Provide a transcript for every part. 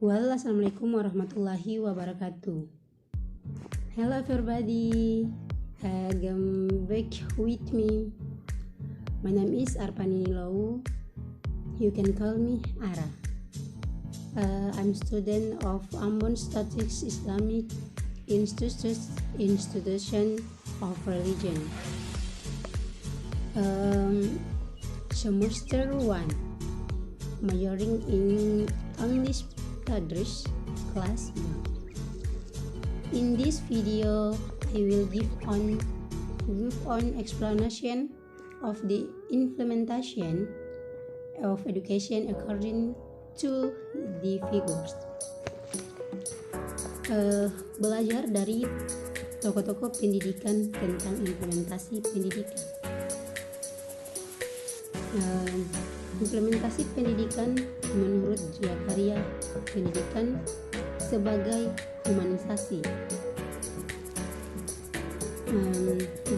Assalamualaikum warahmatullahi wabarakatuh. Hello everybody, come back with me. My name is Arpani Lau. You can call me Ara. I'm student of Ambon Statistics Islamic Institution of Religion. Semester 1, majoring in English Tadris class 1. In this video, I will give on explanation of the implementation of education according to the figures. Belajar dari tokoh-tokoh pendidikan tentang implementasi pendidikan. Implementasi pendidikan menurut Jaya pendidikan sebagai humanisasi.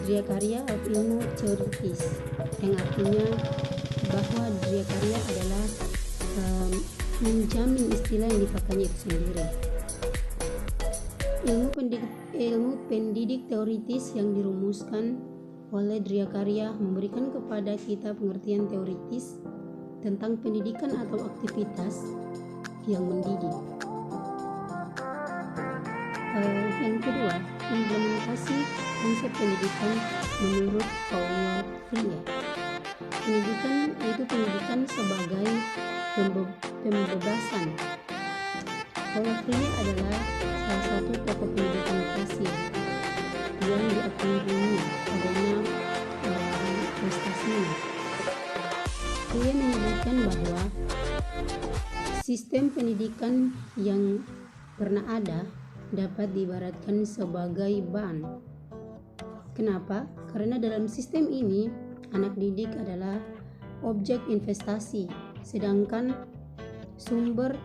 Jaya of ilmu teoritis, yang artinya bahwa Jaya adalah menjamin istilah yang dipakainya itu sendiri. Ilmu pendidik teoritis yang dirumuskan oleh Jaya memberikan kepada kita pengertian teoritis tentang pendidikan atau aktivitas yang mendidik. Yang kedua, implementasi konsep pendidikan menurut Paulo Freire. Pendidikan sebagai pembebasan. Paulo Freire adalah salah satu tokoh pendidikan klasik yang diakui dunia adanya prestasinya. Dia menyebutkan bahwa sistem pendidikan yang pernah ada dapat diibaratkan sebagai ban. Kenapa? Karena dalam sistem ini anak didik adalah objek investasi, sedangkan sumber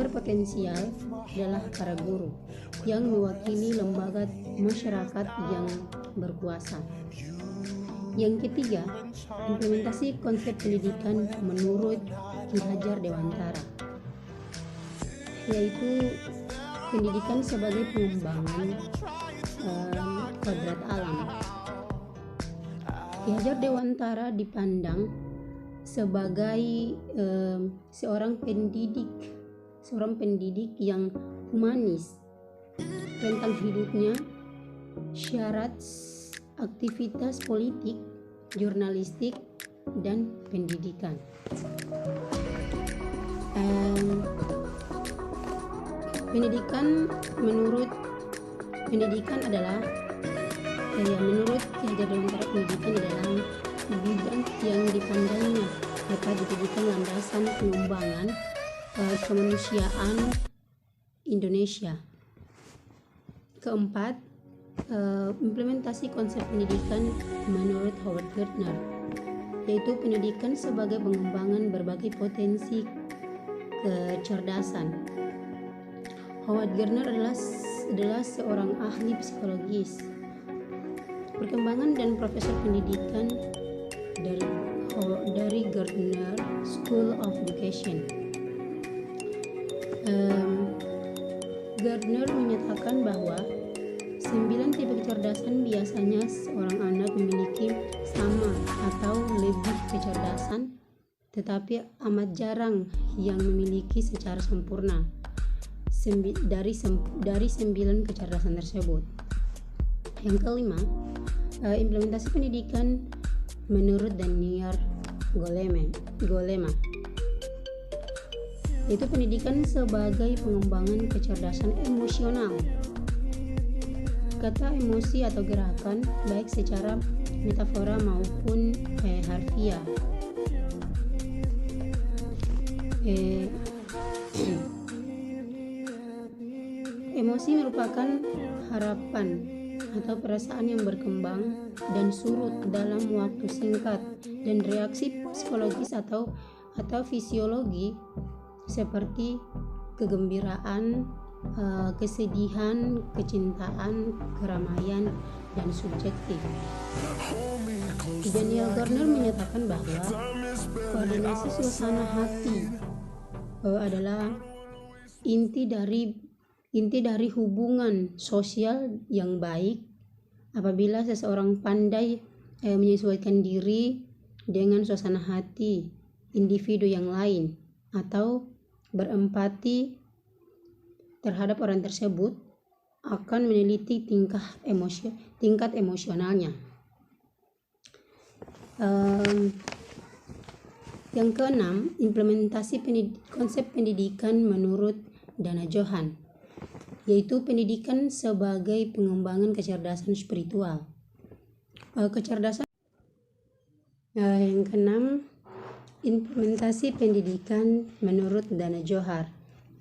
potensial adalah para guru yang mewakili lembaga masyarakat yang berkuasa. Yang ketiga, implementasi konsep pendidikan menurut Ki Hajar Dewantara, yaitu pendidikan sebagai pengembangan kodrat alam. Ki Hajar Dewantara dipandang sebagai seorang pendidik yang humanis tentang hidupnya, syarat aktivitas politik, jurnalistik, dan pendidikan. Menurut Ki Hajar Dewantara, pendidikan adalah bidang yang dipandangnya dapat dijadikan landasan pengembangan kemanusiaan Indonesia. Keempat, implementasi konsep pendidikan menurut Howard Gardner, yaitu pendidikan sebagai pengembangan berbagai potensi kecerdasan. Howard Gardner adalah seorang ahli psikologis perkembangan dan profesor pendidikan dari Gardner School of Education. Gardner menyatakan bahwa 9 tipe kecerdasan biasanya seorang anak memiliki sama atau lebih kecerdasan, tetapi amat jarang yang memiliki secara sempurna dari 9 kecerdasan tersebut. Yang kelima, implementasi pendidikan menurut Daniel Goleman, yaitu pendidikan sebagai pengembangan kecerdasan emosional. Kata emosi atau gerakan baik secara metafora maupun harfiah. Emosi merupakan harapan atau perasaan yang berkembang dan surut dalam waktu singkat, dan reaksi psikologis atau fisiologi seperti kegembiraan, kesedihan, kecintaan, keramaian, dan subjektif. Daniel Gardner menyatakan bahwa koordinasi suasana hati adalah inti dari hubungan sosial yang baik apabila seseorang pandai menyesuaikan diri dengan suasana hati individu yang lain atau berempati terhadap orang tersebut, akan meneliti tingkat emosionalnya. Yang keenam, implementasi konsep pendidikan menurut Dana Johan, yaitu pendidikan sebagai pengembangan kecerdasan spiritual. Yang keenam, implementasi pendidikan menurut Dana Johar,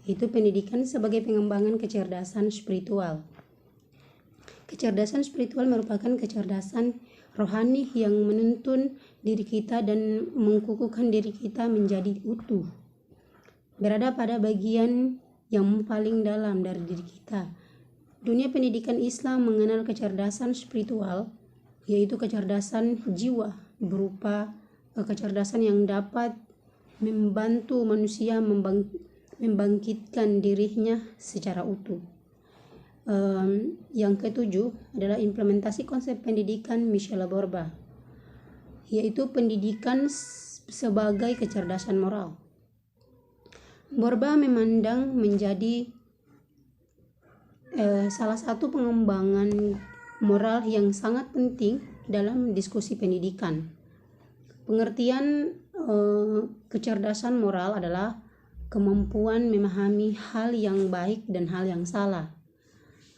yaitu pendidikan sebagai pengembangan kecerdasan spiritual. Kecerdasan spiritual merupakan kecerdasan rohani yang menuntun diri kita dan mengukuhkan diri kita menjadi utuh, berada pada bagian yang paling dalam dari diri kita. Dunia pendidikan Islam mengenal kecerdasan spiritual, yaitu kecerdasan jiwa berupa kecerdasan yang dapat membantu manusia membangkitkan dirinya secara utuh. Yang ketujuh adalah implementasi konsep pendidikan Michelle Borba, yaitu pendidikan sebagai kecerdasan moral. Borba memandang menjadi salah satu pengembangan moral yang sangat penting dalam diskusi pendidikan. Pengertian kecerdasan moral adalah kemampuan memahami hal yang baik dan hal yang salah,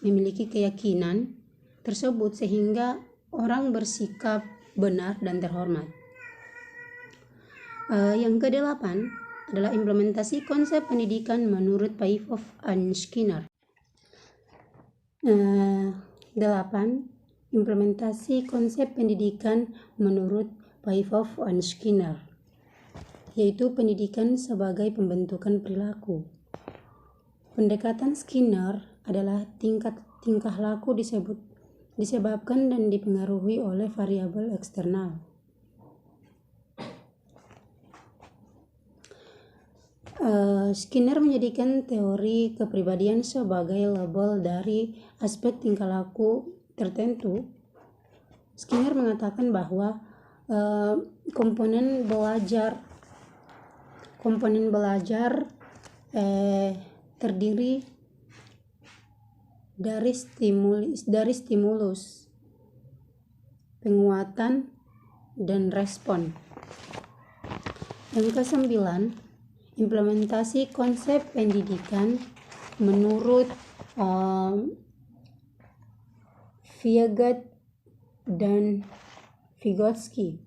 memiliki keyakinan tersebut sehingga orang bersikap benar dan terhormat. Yang kedelapan adalah implementasi konsep pendidikan menurut Pavlov dan Skinner. 8. Implementasi konsep pendidikan menurut Pavlov dan Skinner, yaitu pendidikan sebagai pembentukan perilaku. Pendekatan Skinner adalah tingkah laku disebabkan dan dipengaruhi oleh variabel eksternal. Skinner menjadikan teori kepribadian sebagai label dari aspek tingkah laku tertentu. Skinner mengatakan bahwa komponen belajar terdiri dari stimulus, penguatan, dan respon. Yang kesembilan, implementasi konsep pendidikan menurut Piaget dan Vygotsky,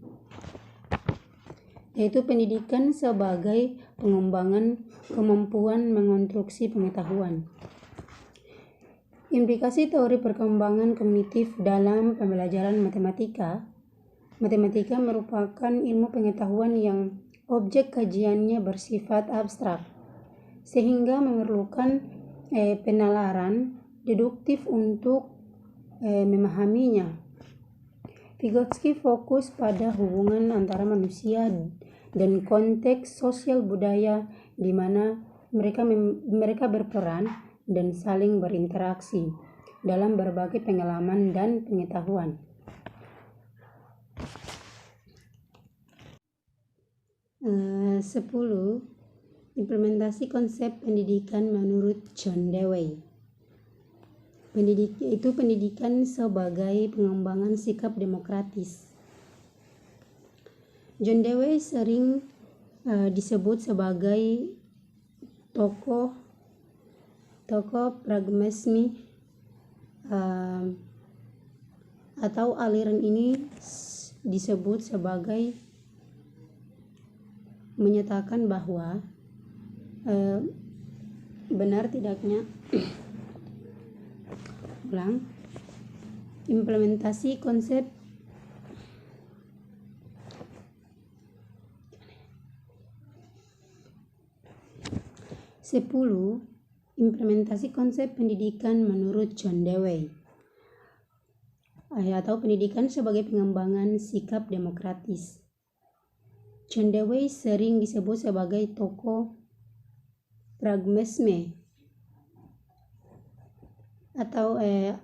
yaitu pendidikan sebagai pengembangan kemampuan mengonstruksi pengetahuan. Implikasi teori perkembangan kognitif dalam pembelajaran matematika. Matematika merupakan ilmu pengetahuan yang objek kajiannya bersifat abstrak, sehingga memerlukan penalaran deduktif untuk memahaminya. Vygotsky fokus pada hubungan antara manusia dan konteks sosial budaya di mana mereka berperan dan saling berinteraksi dalam berbagai pengalaman dan pengetahuan. 10. Implementasi konsep pendidikan menurut John Dewey. Itu pendidikan sebagai pengembangan sikap demokratis. John Dewey sering disebut sebagai tokoh pragmatisme, atau aliran ini disebut sebagai menyatakan bahwa benar tidaknya implementasi konsep implementasi konsep pendidikan menurut John Dewey, atau pendidikan sebagai pengembangan sikap demokratis. John Dewey sering disebut sebagai tokoh pragmatisme atau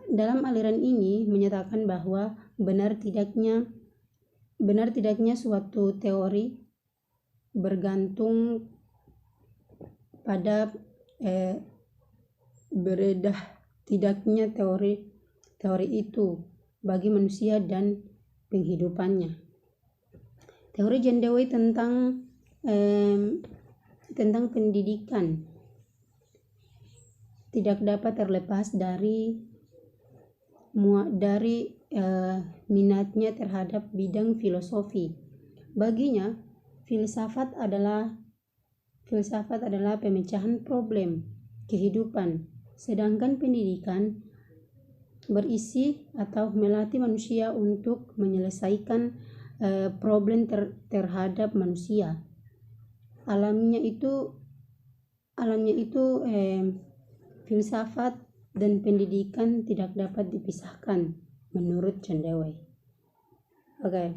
dalam aliran ini menyatakan bahwa benar tidaknya suatu teori bergantung pada beredah tidaknya teori itu bagi manusia dan penghidupannya. Teori John Dewey tentang pendidikan tidak dapat terlepas dari minatnya terhadap bidang filosofi. Baginya, filsafat adalah pemecahan problem kehidupan, sedangkan pendidikan berisi atau melatih manusia untuk menyelesaikan problem terhadap manusia. Alamnya itu filsafat dan pendidikan tidak dapat dipisahkan menurut John Dewey. Okay.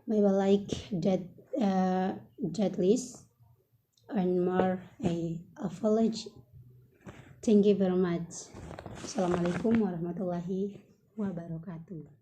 Maybe like that list and more apology. Thank you very much. Assalamualaikum warahmatullahi wabarakatuh.